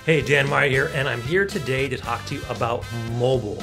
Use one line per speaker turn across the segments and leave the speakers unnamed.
Hey, Dan Meyer here, and I'm here today to talk to you about mobile.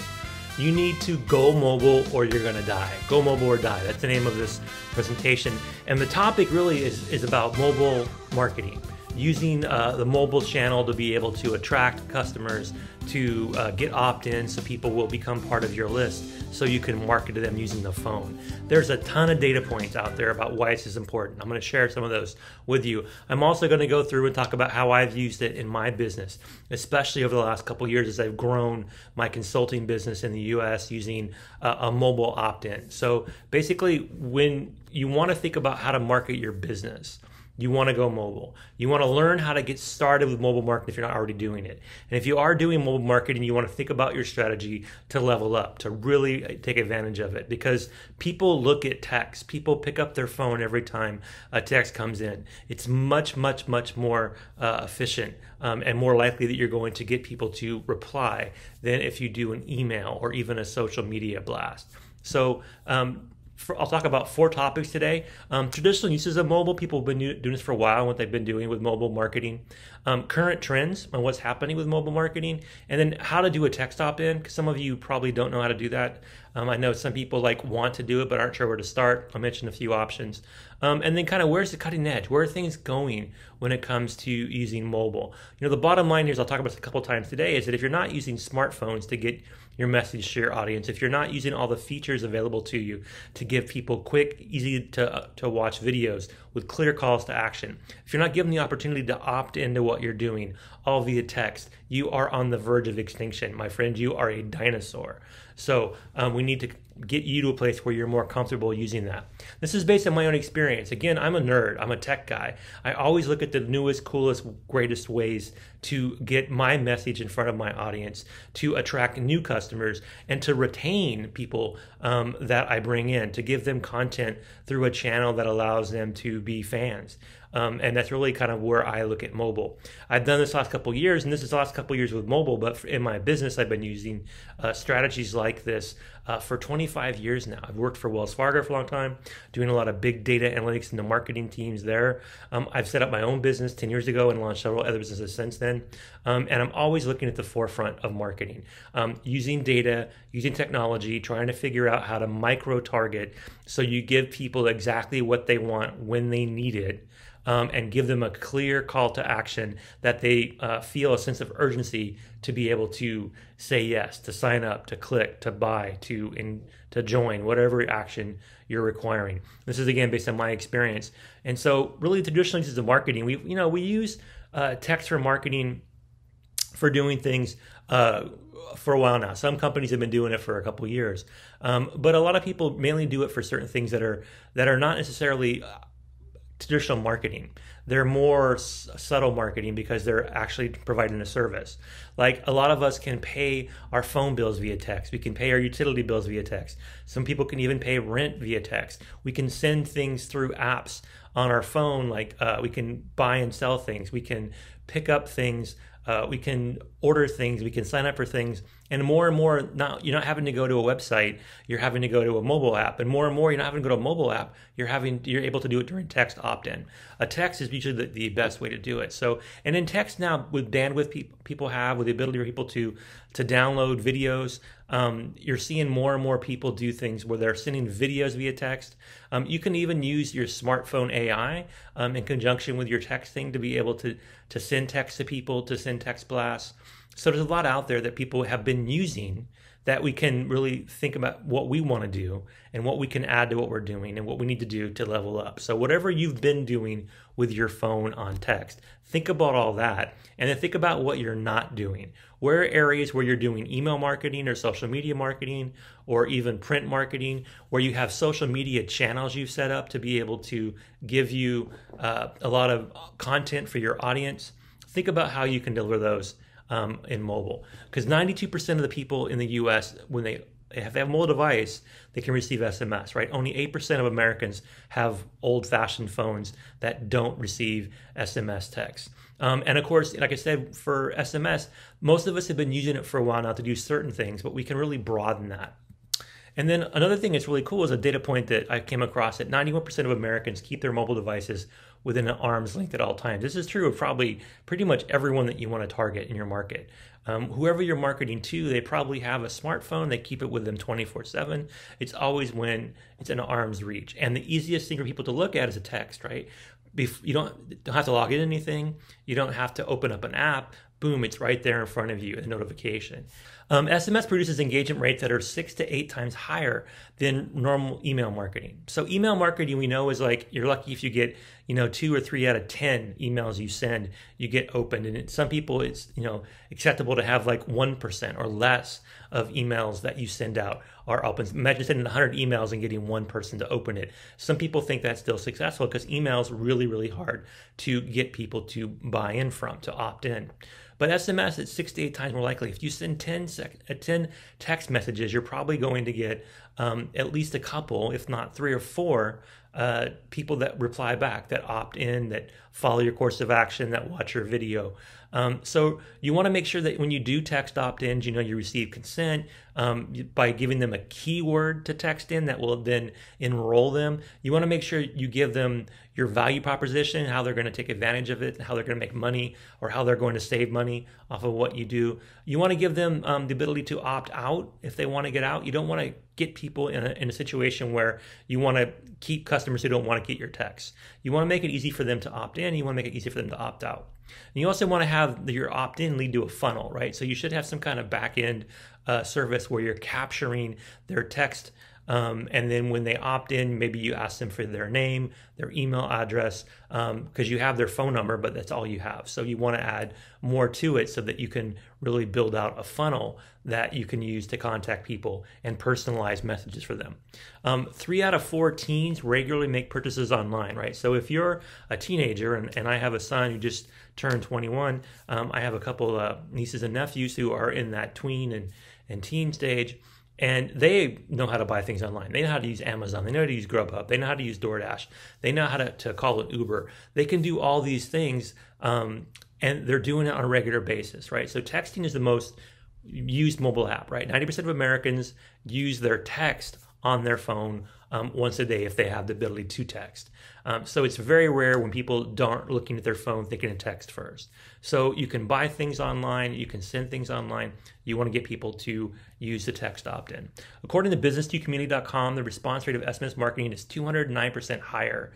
You need to go mobile or you're gonna die. Go mobile or die. That's the name of this presentation. And the topic really is about mobile marketing. Using the mobile channel to be able to attract customers, to get opt-ins so people will become part of your list so you can market to them using the phone. There's a ton of data points out there about why this is important. I'm going to share some of those with you. I'm also going to go through and talk about how I've used it in my business, especially over the last couple of years as I've grown my consulting business in the US using a mobile opt-in. So basically, when you want to think about how to market your business, you want to go mobile. You want to learn how to get started with mobile marketing if you're not already doing it. And if you are doing mobile marketing, you want to think about your strategy to level up, to really take advantage of it. Because people look at text. People pick up their phone every time a text comes in. It's much, much, much more efficient and more likely that you're going to get people to reply than if you do an email or even a social media blast. So, I'll talk about 4 topics today. Traditional uses of mobile. People have been doing this for a while and what they've been doing with mobile marketing. Current trends on what's happening with mobile marketing. And then how to do a text opt-in, because some of you probably don't know how to do that. I know some people want to do it but aren't sure where to start. I'll mention a few options. And then kind of where's the cutting edge? Where are things going when it comes to using mobile? You know, the bottom line here is, I'll talk about this a couple times today, is that if you're not using smartphones to get your message to your audience, if you're not using all the features available to you to give people quick, easy to watch videos with clear calls to action, if you're not given the opportunity to opt into what you're doing all via text, you are on the verge of extinction. My friend, you are a dinosaur. So we need to get you to a place where you're more comfortable using that. This is based on my own experience. Again, I'm a nerd. I'm a tech guy. I always look at the newest, coolest, greatest ways to get my message in front of my audience, to attract new customers, and to retain people that I bring in, to give them content through a channel that allows them to be fans. And that's really kind of where I look at mobile. I've done this last couple of years, and this is the last couple of years with mobile, but in my business, I've been using strategies like this for 25 years now. I've worked for Wells Fargo for a long time, doing a lot of big data analytics in the marketing teams there. I've set up my own business 10 years ago and launched several other businesses since then. And I'm always looking at the forefront of marketing, using data, using technology, trying to figure out how to micro-target so you give people exactly what they want when they need it. And give them a clear call to action that they feel a sense of urgency to be able to say yes, to sign up, to click, to buy, to join, whatever action you're requiring. This is, again, based on my experience. And so really, traditional uses of marketing, we use text for marketing for doing things for a while now. Some companies have been doing it for a couple of years. But a lot of people mainly do it for certain things that are not necessarily traditional marketing. They're more subtle marketing because they're actually providing a service. Like, a lot of us can pay our phone bills via text. We can pay our utility bills via text. Some people can even pay rent via text. We can send things through apps on our phone, like we can buy and sell things. We can pick up things. We can order things. We can sign up for things. And more, you're not having to go to a website. You're having to go to a mobile app. And more, you're not having to go to a mobile app. You're able to do it during text opt-in. A text is usually the best way to do it. So, and in text now, with bandwidth people have, with the ability for people to download videos, you're seeing more and more people do things where they're sending videos via text. You can even use your smartphone AI in conjunction with your texting to be able to send text to people, to send text blasts. So there's a lot out there that people have been using that we can really think about what we want to do and what we can add to what we're doing and what we need to do to level up. So whatever you've been doing with your phone on text, think about all that, and then think about what you're not doing. Where are areas where you're doing email marketing or social media marketing or even print marketing, where you have social media channels you've set up to be able to give you a lot of content for your audience. Think about how you can deliver those in mobile, because 92% of the people in the US, when they have a mobile device, they can receive SMS, right? Only 8% of Americans have old-fashioned phones that don't receive SMS text. And of course, like I said, for SMS, most of us have been using it for a while now to do certain things, but we can really broaden that. And then another thing that's really cool is a data point that I came across that 91% of Americans keep their mobile devices within an arm's length at all times. This is true of probably pretty much everyone that you want to target in your market. Whoever you're marketing to, they probably have a smartphone. They keep it with them 24/7. It's always when it's in arm's reach. And the easiest thing for people to look at is a text, right? You don't have to log in anything. You don't have to open up an app. Boom, it's right there in front of you, a notification. SMS produces engagement rates that are 6 to 8 times higher than normal email marketing. So email marketing, we know, is like you're lucky if you get 2 or 3 out of 10 emails you send, you get opened. And some people, it's acceptable to have like 1% or less of emails that you send out are open. Imagine sending 100 emails and getting one person to open it. Some people think that's still successful because email is really, really hard to get people to buy in from, to opt in. But SMS, it's 6 to 8 times more likely. If you send 10 text messages, you're probably going to get at least a couple, if not 3 or 4, people that reply back, that opt in, that follow your course of action, that watch your video. So you want to make sure that when you do text opt-ins, you receive consent by giving them a keyword to text in that will then enroll them. You want to make sure you give them your value proposition, how they're going to take advantage of it, how they're going to make money, or how they're going to save money off of what you do. You want to give them the ability to opt out if they want to get out. You don't want to get people in a situation where you want to keep customers who don't want to get your texts. You want to make it easy for them to opt in. You want to make it easy for them to opt out. And you also want to have your opt-in lead to a funnel, right? So you should have some kind of back-end service where you're capturing their text, and then when they opt in, maybe you ask them for their name, their email address, because you have their phone number, but that's all you have. So you want to add more to it so that you can really build out a funnel that you can use to contact people and personalize messages for them. 3 out of 4 teens regularly make purchases online, right? So if you're a teenager, and I have a son who just turned 21, I have a couple nieces and nephews who are in that tween and teen stage, and they know how to buy things online. They know how to use Amazon. They know how to use Grubhub. They know how to use DoorDash. They know how to call an Uber. They can do all these things, and they're doing it on a regular basis, right? So texting is the most used mobile app, right? 90% of Americans use their text on their phone once a day if they have the ability to text. So it's very rare when people aren't looking at their phone thinking of text first. So you can buy things online, you can send things online. You want to get people to use the text opt-in. According to business2community.com, the response rate of SMS marketing is 209% higher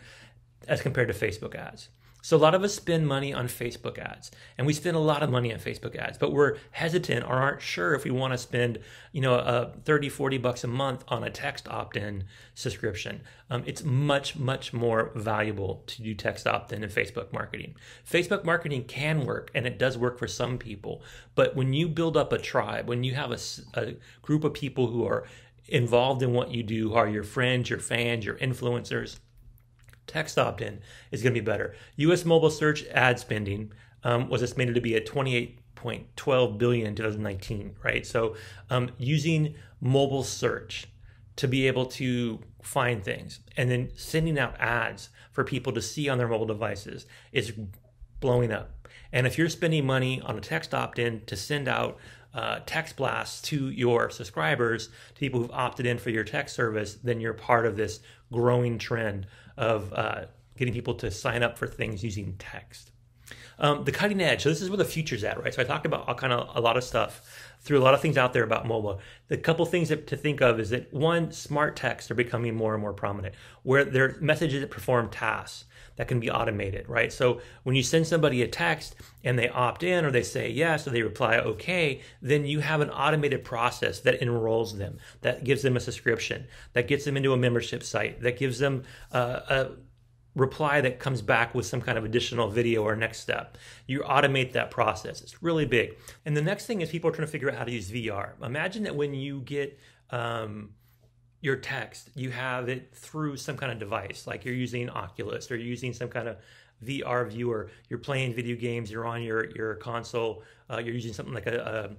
as compared to Facebook ads. So a lot of us spend money on Facebook ads, and we spend a lot of money on Facebook ads, but we're hesitant or aren't sure if we want to spend, $30-40 a month on a text opt-in subscription. It's much, much more valuable to do text opt-in than Facebook marketing. Facebook marketing can work, and it does work for some people, but when you build up a tribe, when you have a group of people who are involved in what you do, who are your friends, your fans, your influencers, text opt-in is going to be better. U.S. mobile search ad spending was estimated to be at $28.12 billion in 2019, right? So using mobile search to be able to find things and then sending out ads for people to see on their mobile devices is blowing up. And if you're spending money on a text opt-in to send out text blasts to your subscribers, to people who've opted in for your text service, then you're part of this growing trend of getting people to sign up for things using text. The cutting edge. So this is where the future's at, right? So I talked about a lot of stuff, through a lot of things out there about mobile. The couple things to think of is that, one, smart texts are becoming more and more prominent, where they're messages that perform tasks that can be automated, right? So when you send somebody a text and they opt in or they say yes or they reply okay, then you have an automated process that enrolls them, that gives them a subscription, that gets them into a membership site, that gives them a reply that comes back with some kind of additional video or next step. You automate that process. It's really big. And the next thing is people are trying to figure out how to use VR. Imagine that when you get your text, you have it through some kind of device, like you're using Oculus or you're using some kind of VR viewer, you're playing video games, you're on your console, you're using something like a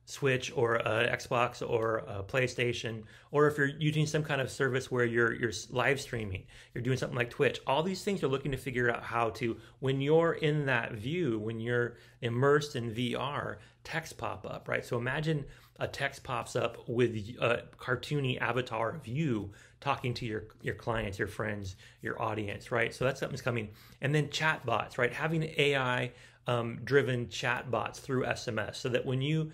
Switch or a Xbox or a PlayStation, or if you're using some kind of service where you're live streaming, you're doing something like Twitch. All these things are looking to figure out how to, when you're in that view, when you're immersed in VR, text pop up, right? So imagine a text pops up with a cartoony avatar of you talking to your clients, your friends, your audience, right? So that's something's coming. And then chat bots, right? Having AI driven chat bots through SMS, so that when you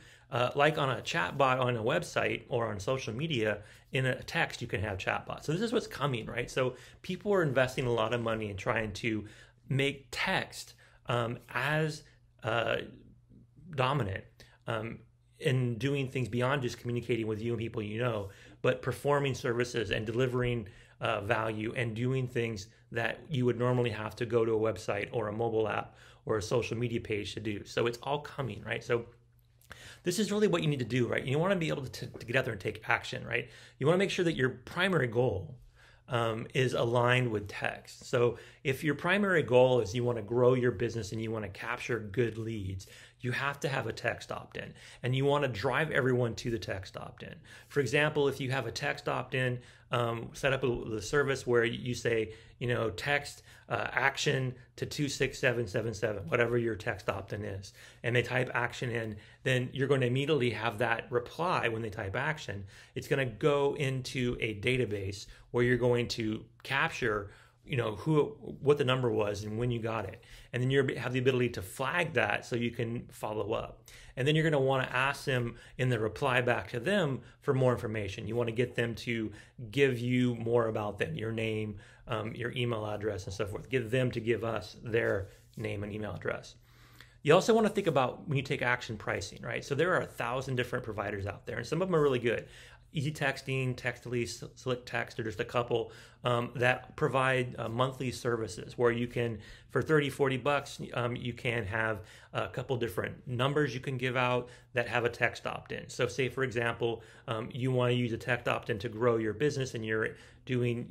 like on a chat bot on a website or on social media, in a text you can have chat bots. So this is what's coming, right? So people are investing a lot of money in trying to make text as dominant in doing things beyond just communicating with you and people you know, but performing services and delivering value and doing things that you would normally have to go to a website or a mobile app or a social media page to do. So it's all coming, right? So this is really what you need to do, right? You want to be able to get out there and take action, right? You want to make sure that your primary goal is aligned with text. So if your primary goal is you want to grow your business and you want to capture good leads, you have to have a text opt-in, and you want to drive everyone to the text opt-in. For example, if you have a text opt-in, set up the service where you say, text action to 26777, whatever your text opt-in is, and they type action in, then you're going to immediately have that reply when they type action. It's going to go into a database where you're going to capture what the number was and when you got it. And then you have the ability to flag that so you can follow up. And then you're going to want to ask them in the reply back to them for more information. You want to get them to give you more about them, your name, your email address, and so forth. Get them to give us their name and email address. You also want to think about when you take action pricing, right? So there are 1,000 different providers out there, and some of them are really good. Easy Texting, Text2Lease, Slick Text are just a couple that provide monthly services where you can, for $30-$40, you can have a couple different numbers you can give out that have a text opt-in. So say, for example, you want to use a text opt-in to grow your business and you're doing,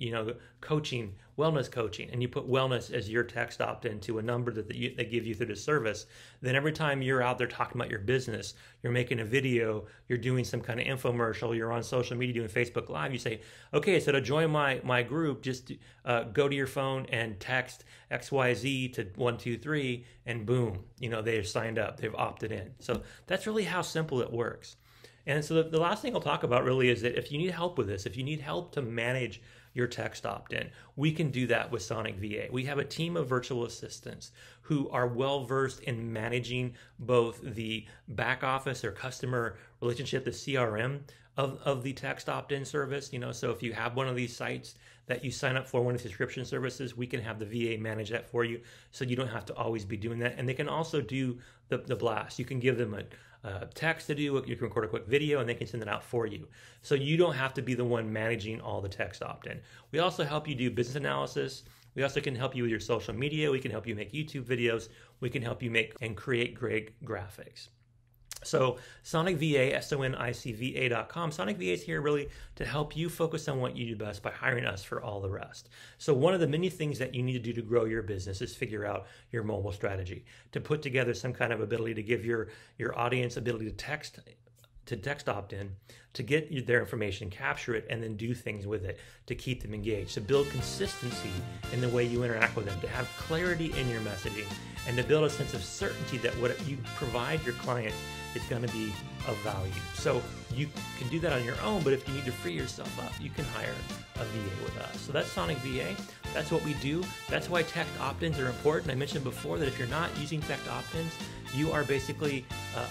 coaching, wellness coaching, and you put wellness as your text opt-in to a number that they give you through the service. Then every time you're out there talking about your business, you're making a video, you're doing some kind of infomercial, you're on social media doing Facebook Live, you say, okay, so to join my group, just go to your phone and text XYZ to 123, and boom, they've signed up, they've opted in. So that's really how simple it works. And so the last thing I'll talk about really is that if you need help with this, if you need help to manage your text opt-in, we can do that with Sonic VA. We have a team of virtual assistants who are well-versed in managing both the back office or customer relationship, the CRM of the text opt-in service. So if you have one of these sites that you sign up for, one of the subscription services, we can have the VA manage that for you, so you don't have to always be doing that. And they can also do the blast. You can give them a text to do, you can record a quick video, and they can send it out for you. So you don't have to be the one managing all the text opt-in. We also help you do business analysis. We also can help you with your social media. We can help you make YouTube videos. We can help you make and create great graphics. So Sonic VA, SONICVA.com. Sonic VA is here really to help you focus on what you do best by hiring us for all the rest. So one of the many things that you need to do to grow your business is figure out your mobile strategy, to put together some kind of ability to give your audience ability to text opt-in, to get their information, capture it, and then do things with it to keep them engaged, to build consistency in the way you interact with them, to have clarity in your messaging, and to build a sense of certainty that what you provide your client is going to be of value. So you can do that on your own, but if you need to free yourself up, you can hire a VA with us. So that's Sonic VA. That's what we do. That's why text opt-ins are important. I mentioned before that if you're not using text opt-ins, you are basically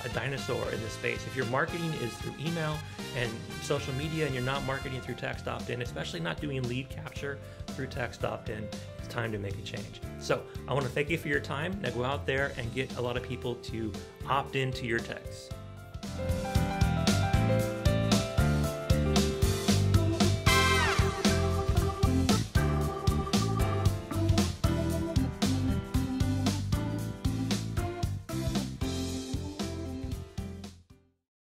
a dinosaur in this space. If your marketing is through email and social media and you're not marketing through text opt-in, especially not doing lead capture through text opt-in, it's time to make a change. So I want to thank you for your time. Now go out there and get a lot of people to opt into your texts.